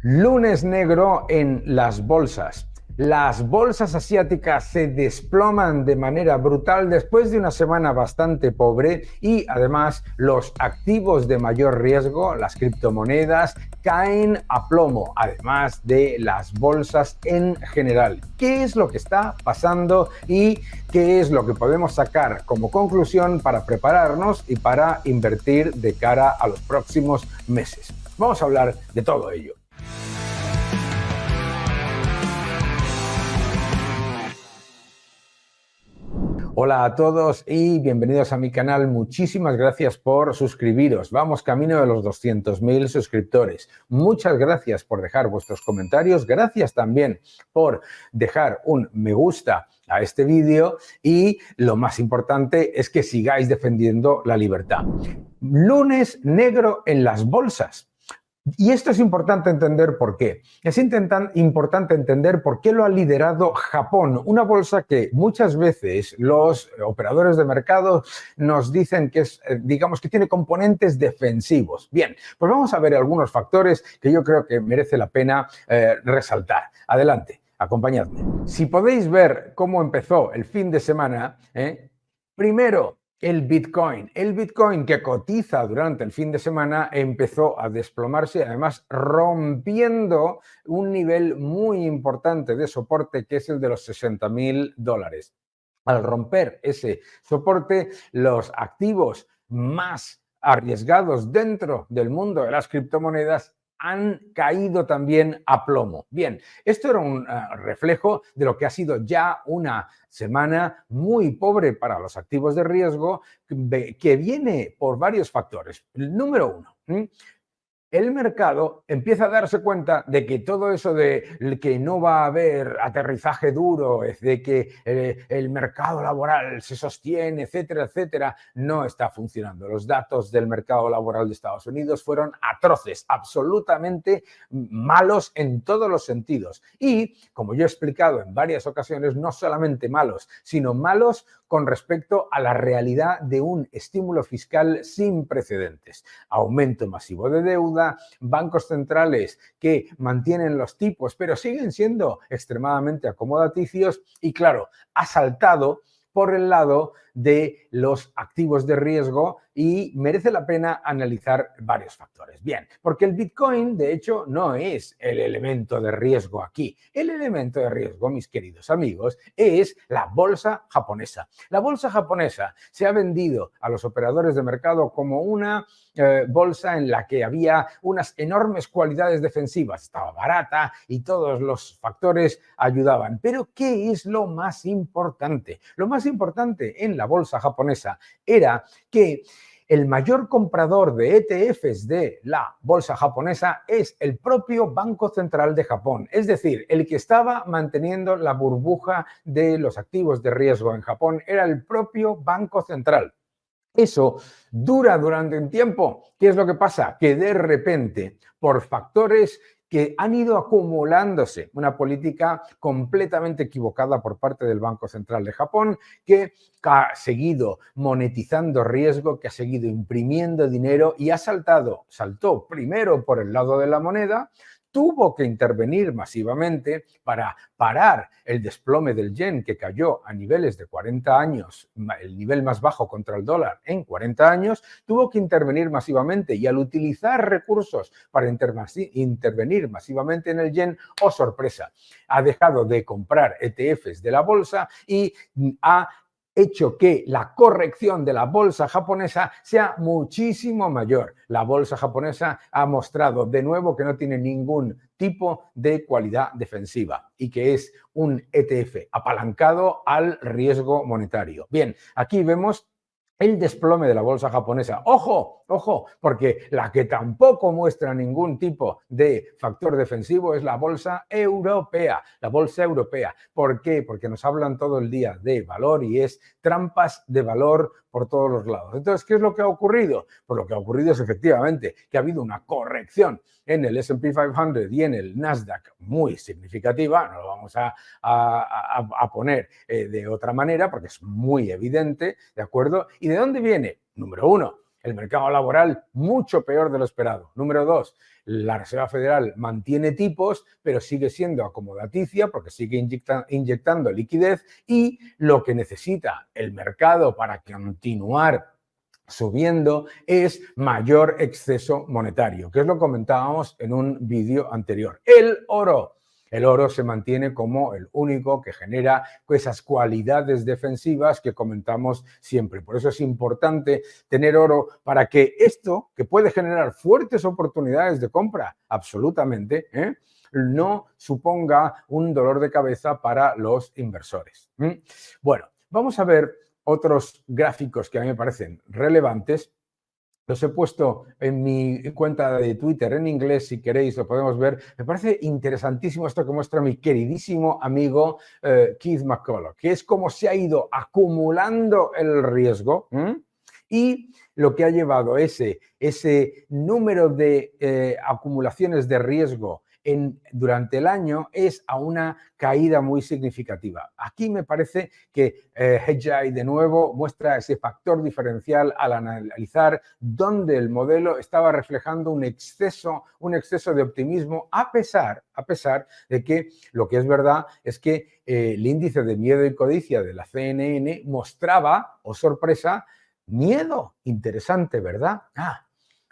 Lunes negro en las bolsas. Las bolsas asiáticas se desploman de manera brutal después de una semana bastante pobre y además los activos de mayor riesgo, las criptomonedas, caen a plomo, además de las bolsas en general. ¿Qué es lo que está pasando y qué es lo que podemos sacar como conclusión para prepararnos y para invertir de cara a los próximos meses? Vamos a hablar de todo ello. Hola a todos y bienvenidos a mi canal. Muchísimas gracias por suscribiros. Vamos camino de los 200.000 suscriptores. Muchas gracias por dejar vuestros comentarios. Gracias también por dejar un me gusta a este vídeo y lo más importante es que sigáis defendiendo la libertad. Lunes negro en las bolsas. Y esto es importante entender por qué. Es importante entender por qué lo ha liderado Japón, una bolsa que muchas veces los operadores de mercado nos dicen que es, digamos, que tiene componentes defensivos. Bien, pues vamos a ver algunos factores que yo creo que merece la pena resaltar. Adelante, acompañadme. Si podéis ver cómo empezó el fin de semana, primero, el Bitcoin que cotiza durante el fin de semana empezó a desplomarse, además rompiendo un nivel muy importante de soporte que es el de los $60.000. Al romper ese soporte, los activos más arriesgados dentro del mundo de las criptomonedas han caído también a plomo. Bien, esto era un reflejo de lo que ha sido ya una semana muy pobre para los activos de riesgo que viene por varios factores. El número uno, el mercado empieza a darse cuenta de que todo eso de que no va a haber aterrizaje duro, de que el mercado laboral se sostiene, etcétera, etcétera, no está funcionando. Los datos del mercado laboral de Estados Unidos fueron atroces, absolutamente malos en todos los sentidos. Y, como yo he explicado en varias ocasiones, no solamente malos, sino malos con respecto a la realidad de un estímulo fiscal sin precedentes. Aumento masivo de deuda, bancos centrales que mantienen los tipos, pero siguen siendo extremadamente acomodaticios y, claro, ha saltado por el lado de los activos de riesgo y merece la pena analizar varios factores. Bien, porque el Bitcoin, de hecho, no es el elemento de riesgo aquí. El elemento de riesgo, mis queridos amigos, es la bolsa japonesa. La bolsa japonesa se ha vendido a los operadores de mercado como una bolsa en la que había unas enormes cualidades defensivas. Estaba barata y todos los factores ayudaban. Pero, ¿qué es lo más importante? Lo más importante en la bolsa japonesa era que el mayor comprador de ETFs de la bolsa japonesa es el propio Banco Central de Japón, es decir, el que estaba manteniendo la burbuja de los activos de riesgo en Japón era el propio Banco Central. Eso dura durante un tiempo. ¿Qué es lo que pasa? Que de repente, por factores que han ido acumulándose, una política completamente equivocada por parte del Banco Central de Japón, que ha seguido monetizando riesgo, que ha seguido imprimiendo dinero y saltó primero por el lado de la moneda, tuvo que intervenir masivamente para parar el desplome del yen que cayó a niveles de 40 años, el nivel más bajo contra el dólar en 40 años, tuvo que intervenir masivamente y al utilizar recursos para intervenir masivamente en el yen, oh sorpresa, ha dejado de comprar ETFs de la bolsa y ha hecho que la corrección de la bolsa japonesa sea muchísimo mayor. La bolsa japonesa ha mostrado de nuevo que no tiene ningún tipo de cualidad defensiva y que es un ETF apalancado al riesgo monetario. Bien, aquí vemos el desplome de la bolsa japonesa. ¡Ojo! ¡Ojo! Porque la que tampoco muestra ningún tipo de factor defensivo es la bolsa europea. La bolsa europea. ¿Por qué? Porque nos hablan todo el día de valor y es trampas de valor por todos los lados. Entonces, ¿qué es lo que ha ocurrido? Pues lo que ha ocurrido es efectivamente que ha habido una corrección en el S&P 500 y en el Nasdaq muy significativa, no lo vamos a poner de otra manera porque es muy evidente, ¿de acuerdo? ¿Y de dónde viene? Número uno, El mercado laboral mucho peor de lo esperado. Número 2, la Reserva Federal mantiene tipos, pero sigue siendo acomodaticia porque sigue inyectando liquidez y lo que necesita el mercado para continuar subiendo es mayor exceso monetario, que es lo que comentábamos en un vídeo anterior. El oro. El oro se mantiene como el único que genera esas cualidades defensivas que comentamos siempre. Por eso es importante tener oro para que esto, que puede generar fuertes oportunidades de compra, absolutamente, no suponga un dolor de cabeza para los inversores. Bueno, vamos a ver otros gráficos que a mí me parecen relevantes. Los he puesto en mi cuenta de Twitter en inglés, si queréis lo podemos ver. Me parece interesantísimo esto que muestra mi queridísimo amigo Keith McCullough, que es cómo se ha ido acumulando el riesgo y lo que ha llevado ese número de acumulaciones de riesgo durante el año es a una caída muy significativa. Aquí me parece que Hedgeye de nuevo muestra ese factor diferencial al analizar dónde el modelo estaba reflejando un exceso de optimismo a pesar de que lo que es verdad es que el índice de miedo y codicia de la CNN mostraba, oh sorpresa, miedo. Interesante, ¿verdad?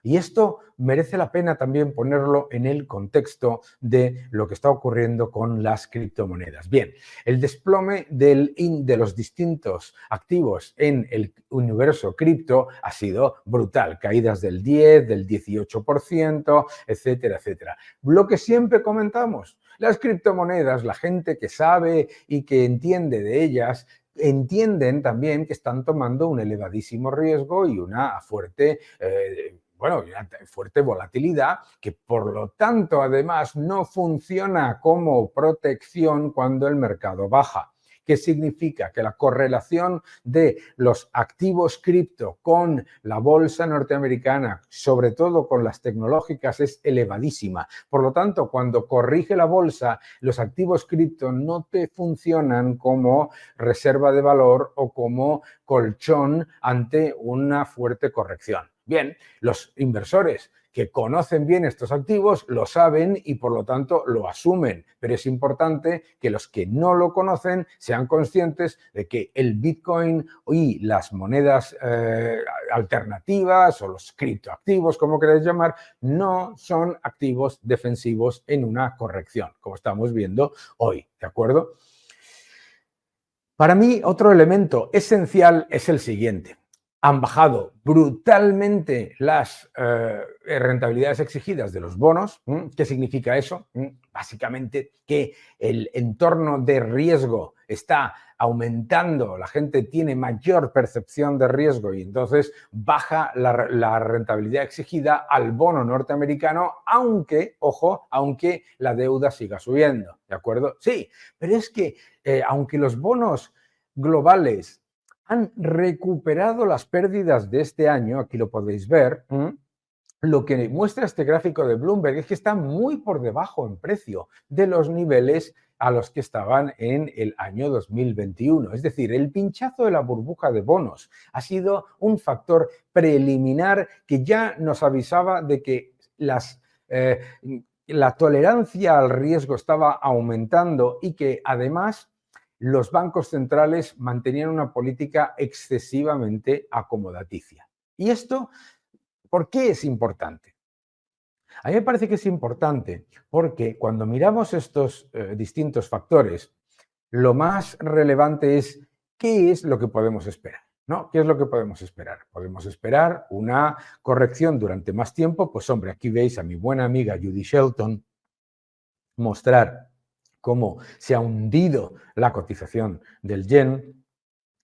Y esto merece la pena también ponerlo en el contexto de lo que está ocurriendo con las criptomonedas. Bien, el desplome de los distintos activos en el universo cripto ha sido brutal. Caídas del 10, del 18%, etcétera, etcétera. Lo que siempre comentamos, las criptomonedas, la gente que sabe y que entiende de ellas, entienden también que están tomando un elevadísimo riesgo y una fuerte volatilidad que por lo tanto además no funciona como protección cuando el mercado baja. ¿Qué significa? Que la correlación de los activos cripto con la bolsa norteamericana, sobre todo con las tecnológicas, es elevadísima. Por lo tanto, cuando corrige la bolsa, los activos cripto no te funcionan como reserva de valor o como colchón ante una fuerte corrección. Bien, los inversores que conocen bien estos activos lo saben y por lo tanto lo asumen, pero es importante que los que no lo conocen sean conscientes de que el Bitcoin y las monedas alternativas o los criptoactivos, como queréis llamar, no son activos defensivos en una corrección, como estamos viendo hoy, ¿de acuerdo? Para mí, otro elemento esencial es el siguiente. Han bajado brutalmente las rentabilidades exigidas de los bonos. ¿Qué significa eso? Básicamente que el entorno de riesgo está aumentando, la gente tiene mayor percepción de riesgo y entonces baja la rentabilidad exigida al bono norteamericano, aunque, ojo, aunque la deuda siga subiendo, ¿de acuerdo? Sí, pero es que aunque los bonos globales han recuperado las pérdidas de este año, aquí lo podéis ver, lo que muestra este gráfico de Bloomberg es que está muy por debajo en precio de los niveles a los que estaban en el año 2021. Es decir, el pinchazo de la burbuja de bonos ha sido un factor preliminar que ya nos avisaba de que la tolerancia al riesgo estaba aumentando y que además los bancos centrales mantenían una política excesivamente acomodaticia. ¿Y esto por qué es importante? A mí me parece que es importante porque cuando miramos estos distintos factores, lo más relevante es qué es lo que podemos esperar, ¿no? ¿Qué es lo que podemos esperar? Podemos esperar una corrección durante más tiempo. Pues hombre, aquí veis a mi buena amiga Judy Shelton mostrar cómo se ha hundido la cotización del yen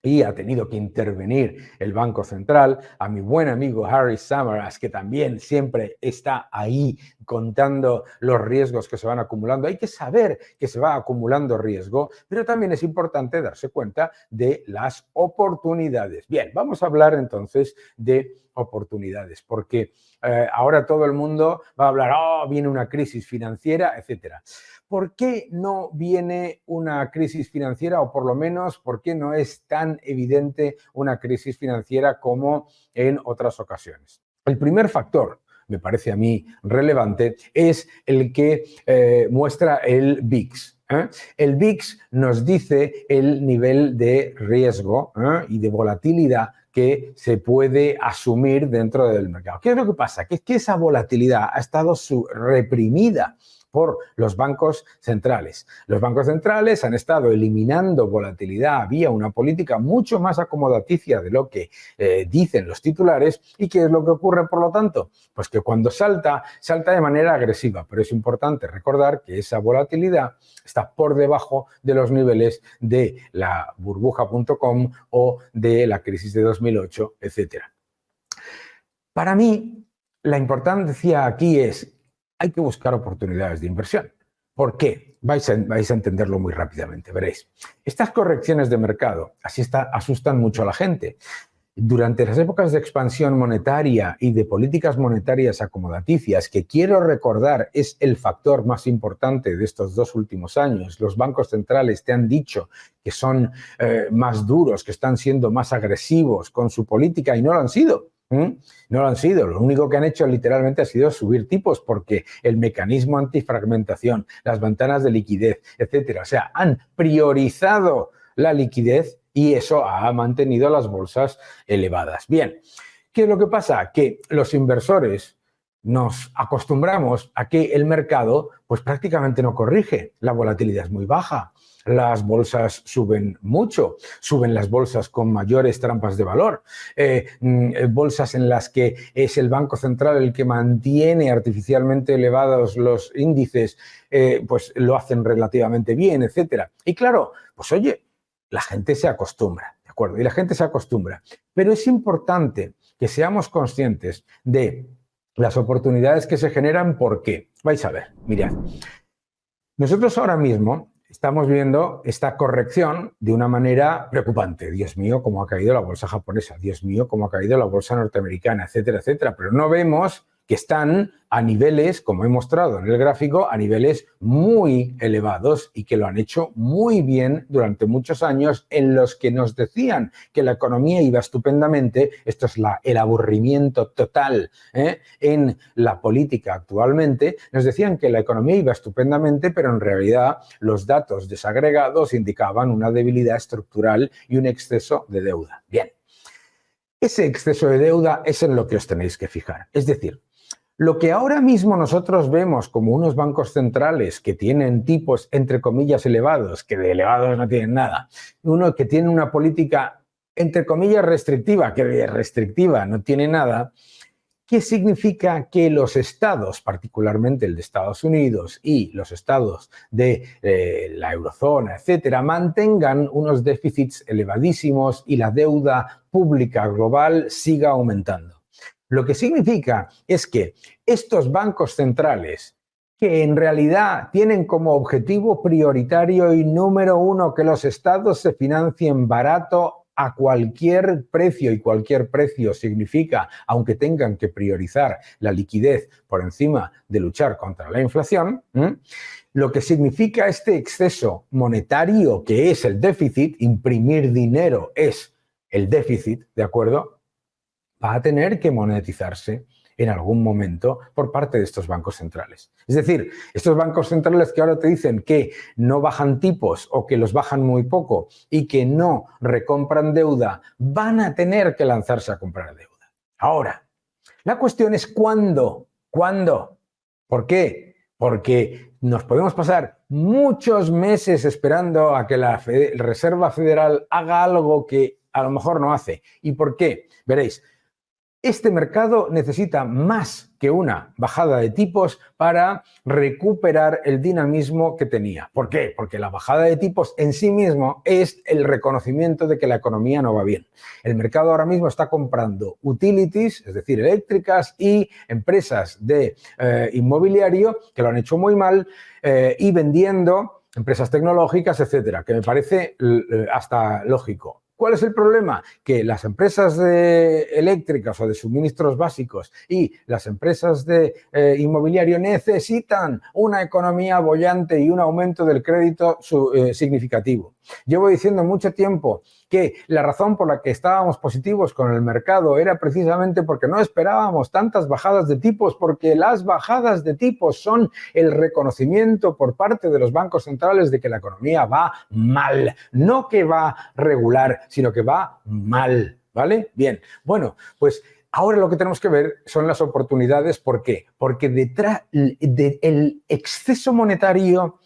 y ha tenido que intervenir el Banco Central, a mi buen amigo Harry Samaras, que también siempre está ahí contando los riesgos que se van acumulando. Hay que saber que se va acumulando riesgo, pero también es importante darse cuenta de las oportunidades. Bien, vamos a hablar entonces de oportunidades, porque ahora todo el mundo va a hablar, oh, viene una crisis financiera, etcétera. ¿Por qué no viene una crisis financiera, o por lo menos, por qué no es tan evidente una crisis financiera como en otras ocasiones? El primer factor, me parece a mí relevante, es el que muestra el VIX. El VIX nos dice el nivel de riesgo y de volatilidad que se puede asumir dentro del mercado. ¿Qué es lo que pasa? Que es que esa volatilidad ha estado reprimida por los bancos centrales. Los bancos centrales han estado eliminando volatilidad vía una política mucho más acomodaticia de lo que dicen los titulares. ¿Y qué es lo que ocurre, por lo tanto? Pues que cuando salta de manera agresiva, pero es importante recordar que esa volatilidad está por debajo de los niveles de la burbuja.com o de la crisis de 2008, etc. Para mí, la importancia aquí es hay que buscar oportunidades de inversión. ¿Por qué? Vais a entenderlo muy rápidamente, veréis. Estas correcciones de mercado asustan mucho a la gente. Durante las épocas de expansión monetaria y de políticas monetarias acomodaticias, que quiero recordar es el factor más importante de estos 2 últimos años, los bancos centrales te han dicho que son más duros, que están siendo más agresivos con su política y no lo han sido. No lo han sido. Lo único que han hecho literalmente ha sido subir tipos porque el mecanismo antifragmentación, las ventanas de liquidez, etcétera, o sea, han priorizado la liquidez y eso ha mantenido las bolsas elevadas. Bien, ¿qué es lo que pasa? Que los inversores nos acostumbramos a que el mercado pues prácticamente no corrige. La volatilidad es muy baja. Las bolsas suben mucho, suben las bolsas con mayores trampas de valor, bolsas en las que es el Banco Central el que mantiene artificialmente elevados los índices, pues lo hacen relativamente bien, etcétera. Y claro, pues oye, la gente se acostumbra, ¿de acuerdo? Y la gente se acostumbra. Pero es importante que seamos conscientes de las oportunidades que se generan. ¿Por qué? Vais a ver, mirad. Nosotros ahora mismo estamos viendo esta corrección de una manera preocupante. Dios mío, cómo ha caído la bolsa japonesa. Dios mío, cómo ha caído la bolsa norteamericana, etcétera, etcétera. Pero no vemos que están a niveles, como he mostrado en el gráfico, a niveles muy elevados y que lo han hecho muy bien durante muchos años en los que nos decían que la economía iba estupendamente. Esto es el aburrimiento total en la política actualmente. Nos decían que la economía iba estupendamente, pero en realidad los datos desagregados indicaban una debilidad estructural y un exceso de deuda. Bien, ese exceso de deuda es en lo que os tenéis que fijar. Es decir, lo que ahora mismo nosotros vemos como unos bancos centrales que tienen tipos, entre comillas, elevados, que de elevados no tienen nada, uno que tiene una política, entre comillas, restrictiva, que de restrictiva no tiene nada, ¿qué significa? Que los estados, particularmente el de Estados Unidos y los estados de la eurozona, etcétera, mantengan unos déficits elevadísimos y la deuda pública global siga aumentando. Lo que significa es que estos bancos centrales, que en realidad tienen como objetivo prioritario y número uno que los estados se financien barato a cualquier precio, y cualquier precio significa, aunque tengan que priorizar la liquidez por encima de luchar contra la inflación, lo que significa este exceso monetario que es el déficit, imprimir dinero es el déficit, ¿de acuerdo?, va a tener que monetizarse en algún momento por parte de estos bancos centrales. Es decir, estos bancos centrales que ahora te dicen que no bajan tipos o que los bajan muy poco y que no recompran deuda, van a tener que lanzarse a comprar deuda. Ahora, la cuestión es ¿cuándo? ¿Cuándo? ¿Por qué? Porque nos podemos pasar muchos meses esperando a que la Reserva Federal haga algo que a lo mejor no hace. ¿Y por qué? Veréis, este mercado necesita más que una bajada de tipos para recuperar el dinamismo que tenía. ¿Por qué? Porque la bajada de tipos en sí mismo es el reconocimiento de que la economía no va bien. El mercado ahora mismo está comprando utilities, es decir, eléctricas, y empresas de inmobiliario que lo han hecho muy mal y vendiendo empresas tecnológicas, etcétera, que me parece hasta lógico. ¿Cuál es el problema? Que las empresas eléctricas o de suministros básicos y las empresas de inmobiliario necesitan una economía boyante y un aumento del crédito significativo. Llevo diciendo mucho tiempo que la razón por la que estábamos positivos con el mercado era precisamente porque no esperábamos tantas bajadas de tipos, porque las bajadas de tipos son el reconocimiento por parte de los bancos centrales de que la economía va mal, no que va regular, sino que va mal, ¿vale? Bien, bueno, pues ahora lo que tenemos que ver son las oportunidades. ¿Por qué? Porque detrás del exceso monetario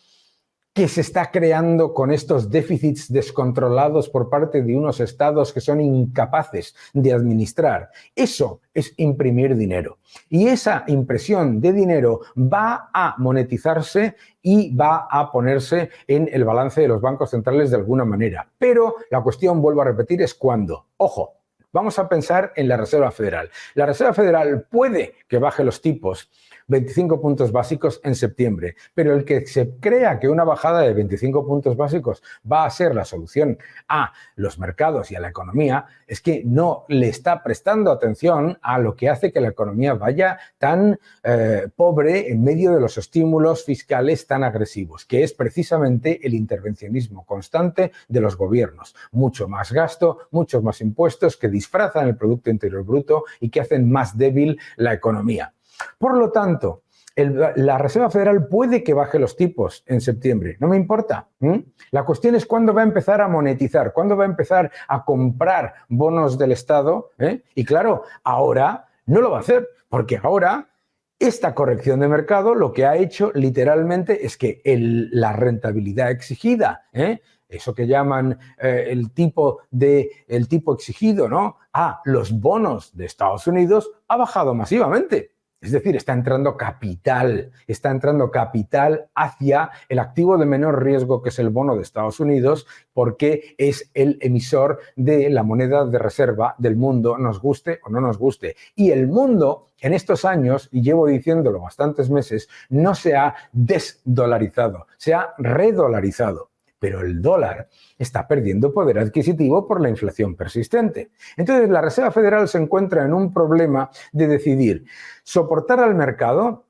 que se está creando con estos déficits descontrolados por parte de unos estados que son incapaces de administrar, eso es imprimir dinero. Y esa impresión de dinero va a monetizarse y va a ponerse en el balance de los bancos centrales de alguna manera. Pero la cuestión, vuelvo a repetir, es cuándo. Ojo, vamos a pensar en la Reserva Federal. La Reserva Federal puede que baje los tipos 25 puntos básicos en septiembre, pero el que se crea que una bajada de 25 puntos básicos va a ser la solución a los mercados y a la economía es que no le está prestando atención a lo que hace que la economía vaya tan pobre en medio de los estímulos fiscales tan agresivos, que es precisamente el intervencionismo constante de los gobiernos. Mucho más gasto, muchos más impuestos que disfrazan el Producto Interior Bruto y que hacen más débil la economía. Por lo tanto, la Reserva Federal puede que baje los tipos en septiembre, no me importa. La cuestión es cuándo va a empezar a monetizar, cuándo va a empezar a comprar bonos del Estado. Y claro, ahora no lo va a hacer, porque ahora esta corrección de mercado lo que ha hecho literalmente es que la rentabilidad exigida, eso que llaman el tipo exigido, ¿no?, a los bonos de Estados Unidos ha bajado masivamente. Es decir, está entrando capital hacia el activo de menor riesgo que es el bono de Estados Unidos, porque es el emisor de la moneda de reserva del mundo, nos guste o no nos guste. Y el mundo en estos años, y llevo diciéndolo bastantes meses, no se ha desdolarizado, se ha redolarizado. Pero el dólar está perdiendo poder adquisitivo por la inflación persistente. Entonces, la Reserva Federal se encuentra en un problema de decidir soportar al mercado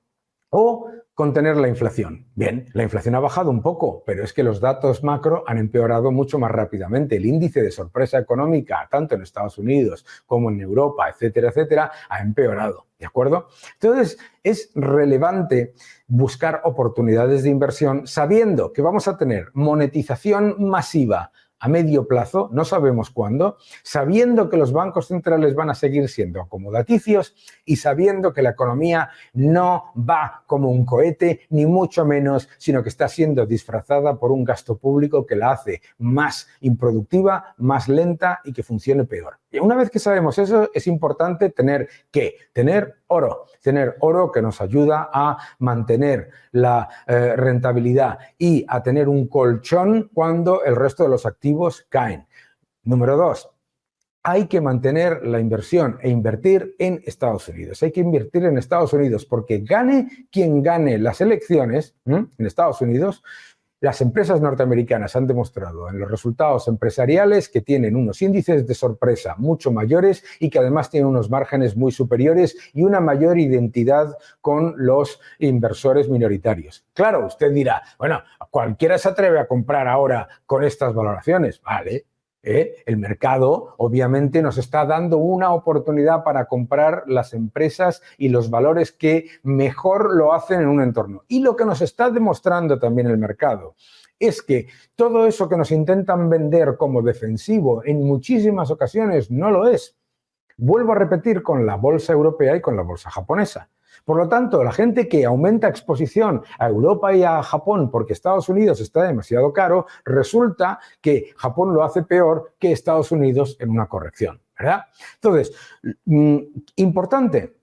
o contener la inflación. Bien, la inflación ha bajado un poco, pero es que los datos macro han empeorado mucho más rápidamente. El índice de sorpresa económica, tanto en Estados Unidos como en Europa, etcétera, etcétera, ha empeorado. ¿De acuerdo? Entonces, es relevante buscar oportunidades de inversión sabiendo que vamos a tener monetización masiva a medio plazo, no sabemos cuándo, sabiendo que los bancos centrales van a seguir siendo acomodaticios y sabiendo que la economía no va como un cohete, ni mucho menos, sino que está siendo disfrazada por un gasto público que la hace más improductiva, más lenta y que funcione peor. Y una vez que sabemos eso, es importante tener oro que nos ayuda a mantener la rentabilidad y a tener un colchón cuando el resto de los activos caen. Número 2. Hay que mantener la inversión e invertir en Estados Unidos. Hay que invertir en Estados Unidos porque gane quien gane las elecciones en Estados Unidos. Las empresas norteamericanas han demostrado en los resultados empresariales que tienen unos índices de sorpresa mucho mayores y que además tienen unos márgenes muy superiores y una mayor identidad con los inversores minoritarios. Claro, usted dirá, bueno, cualquiera se atreve a comprar ahora con estas valoraciones. Vale. El mercado obviamente nos está dando una oportunidad para comprar las empresas y los valores que mejor lo hacen en un entorno. Y lo que nos está demostrando también el mercado es que todo eso que nos intentan vender como defensivo en muchísimas ocasiones no lo es. Vuelvo a repetir con la bolsa europea y con la bolsa japonesa. Por lo tanto, la gente que aumenta exposición a Europa y a Japón porque Estados Unidos está demasiado caro, resulta que Japón lo hace peor que Estados Unidos en una corrección, ¿verdad? Entonces, importante,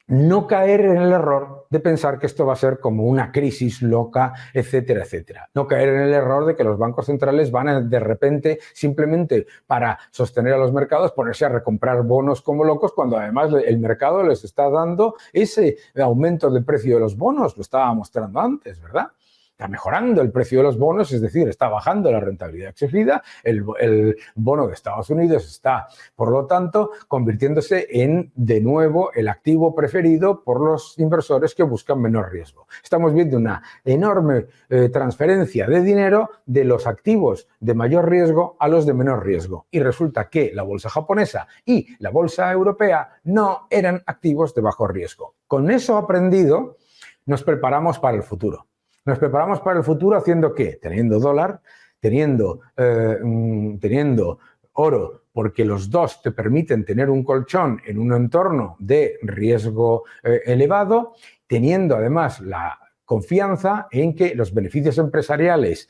no caer en el error de pensar que esto va a ser como una crisis loca, etcétera, etcétera. No caer en el error de que los bancos centrales van a, de repente, simplemente para sostener a los mercados, ponerse a recomprar bonos como locos, cuando además el mercado les está dando ese aumento de precio de los bonos, lo estaba mostrando antes, ¿verdad? está mejorando el precio de los bonos, es decir, está bajando la rentabilidad exigida, el bono de Estados Unidos está, por lo tanto, convirtiéndose en, de nuevo, el activo preferido por los inversores que buscan menor riesgo. Estamos viendo una enorme transferencia de dinero de los activos de mayor riesgo a los de menor riesgo. Y resulta que la bolsa japonesa y la bolsa europea no eran activos de bajo riesgo. Con eso aprendido, nos preparamos para el futuro. Nos preparamos para el futuro haciendo ¿qué? Teniendo dólar, teniendo oro, porque los dos te permiten tener un colchón en un entorno de riesgo elevado, teniendo además la confianza en que los beneficios empresariales,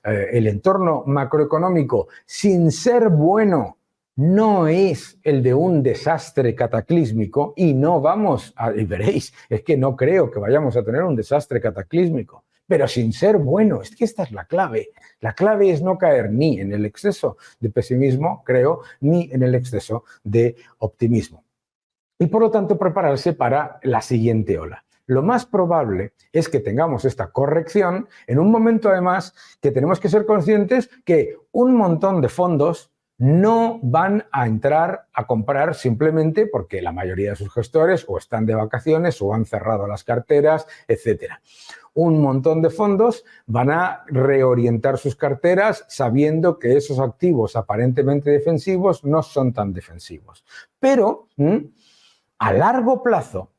el entorno macroeconómico, sin ser bueno, no es el de un desastre cataclísmico y no vamos a, y veréis, es que no creo que vayamos a tener un desastre cataclísmico, pero sin ser bueno, es que esta es la clave. La clave es no caer ni en el exceso de pesimismo, creo, ni en el exceso de optimismo. Y por lo tanto prepararse para la siguiente ola. Lo más probable es que tengamos esta corrección en un momento además que tenemos que ser conscientes que un montón de fondos no van a entrar a comprar simplemente porque la mayoría de sus gestores o están de vacaciones o han cerrado las carteras, etcétera. Un montón de fondos van a reorientar sus carteras sabiendo que esos activos aparentemente defensivos no son tan defensivos. Pero a largo plazo,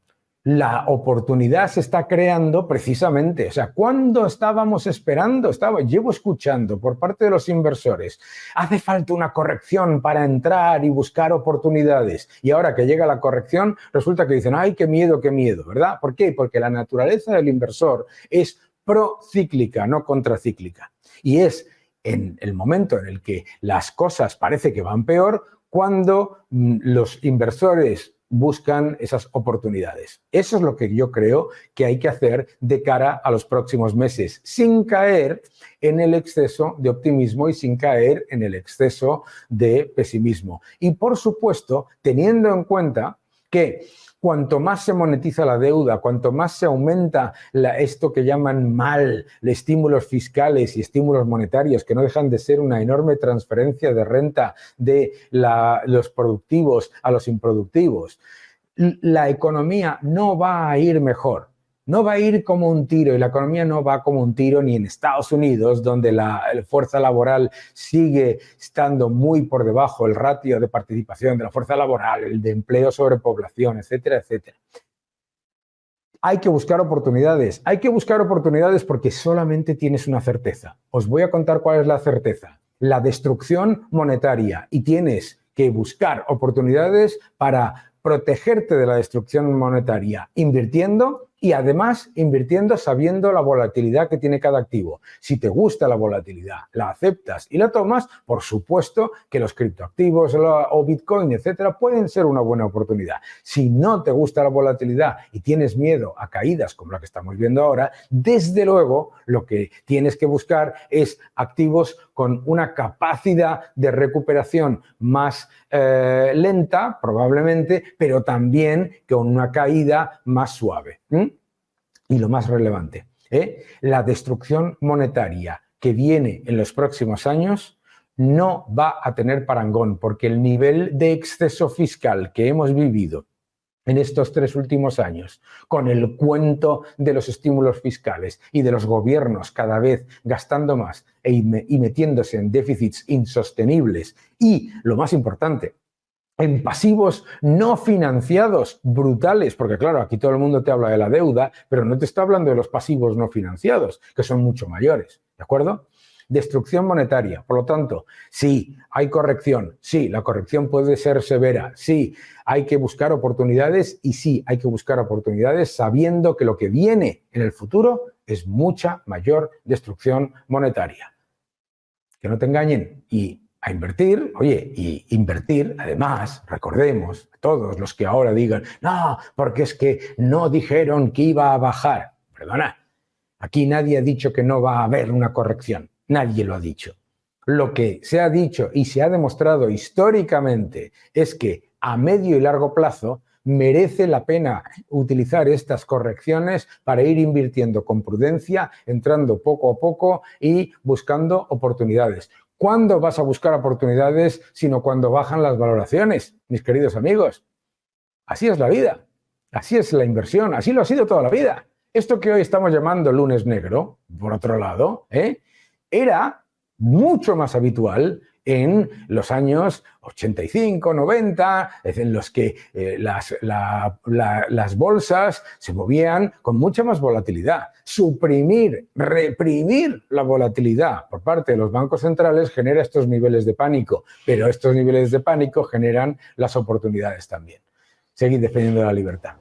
la oportunidad se está creando precisamente. O sea, ¿cuándo estábamos esperando? Llevo escuchando por parte de los inversores, hace falta una corrección para entrar y buscar oportunidades. Y ahora que llega la corrección, resulta que dicen, ¡ay, qué miedo, ¿verdad? ¿Por qué? Porque la naturaleza del inversor es procíclica, no contracíclica. Y es en el momento en el que las cosas parece que van peor, cuando los inversores buscan esas oportunidades. Eso es lo que yo creo que hay que hacer de cara a los próximos meses, sin caer en el exceso de optimismo y sin caer en el exceso de pesimismo. Y, por supuesto, teniendo en cuenta que cuanto más se monetiza la deuda, cuanto más se aumenta esto que llaman mal estímulos fiscales y estímulos monetarios, que no dejan de ser una enorme transferencia de renta de los productivos a los improductivos, la economía no va a ir mejor. No va a ir como un tiro y la economía no va como un tiro ni en Estados Unidos, donde la fuerza laboral sigue estando muy por debajo el ratio de participación de la fuerza laboral, el de empleo sobre población, etcétera, etcétera. Hay que buscar oportunidades. Hay que buscar oportunidades porque solamente tienes una certeza. Os voy a contar cuál es la certeza. La destrucción monetaria. Y tienes que buscar oportunidades para protegerte de la destrucción monetaria, invirtiendo y además invirtiendo sabiendo la volatilidad que tiene cada activo. Si te gusta la volatilidad, la aceptas y la tomas, por supuesto que los criptoactivos o Bitcoin, etcétera, pueden ser una buena oportunidad. Si no te gusta la volatilidad y tienes miedo a caídas como la que estamos viendo ahora, desde luego lo que tienes que buscar es activos con una capacidad de recuperación más lenta, probablemente, pero también con una caída más suave. Y lo más relevante, la destrucción monetaria que viene en los próximos años no va a tener parangón, porque el nivel de exceso fiscal que hemos vivido en estos 3 últimos años, con el cuento de los estímulos fiscales y de los gobiernos cada vez gastando más y metiéndose en déficits insostenibles y, lo más importante, en pasivos no financiados brutales, porque claro, aquí todo el mundo te habla de la deuda, pero no te está hablando de los pasivos no financiados, que son mucho mayores, ¿de acuerdo? Destrucción monetaria, por lo tanto, sí, hay corrección, sí, la corrección puede ser severa, sí, hay que buscar oportunidades y sí, hay que buscar oportunidades sabiendo que lo que viene en el futuro es mucha mayor destrucción monetaria. Que no te engañen y a invertir, oye, y invertir, además, recordemos, todos los que ahora digan, no, porque es que no dijeron que iba a bajar. Perdona, aquí nadie ha dicho que no va a haber una corrección, nadie lo ha dicho. Lo que se ha dicho y se ha demostrado históricamente es que a medio y largo plazo merece la pena utilizar estas correcciones para ir invirtiendo con prudencia, entrando poco a poco y buscando oportunidades. ¿Cuándo vas a buscar oportunidades sino cuando bajan las valoraciones, mis queridos amigos? Así es la vida, así es la inversión, así lo ha sido toda la vida. Esto que hoy estamos llamando lunes negro, por otro lado, era mucho más habitual en los años 85, 90, en los que las bolsas se movían con mucha más volatilidad. Suprimir, reprimir la volatilidad por parte de los bancos centrales genera estos niveles de pánico, pero estos niveles de pánico generan las oportunidades también. Seguid defendiendo la libertad.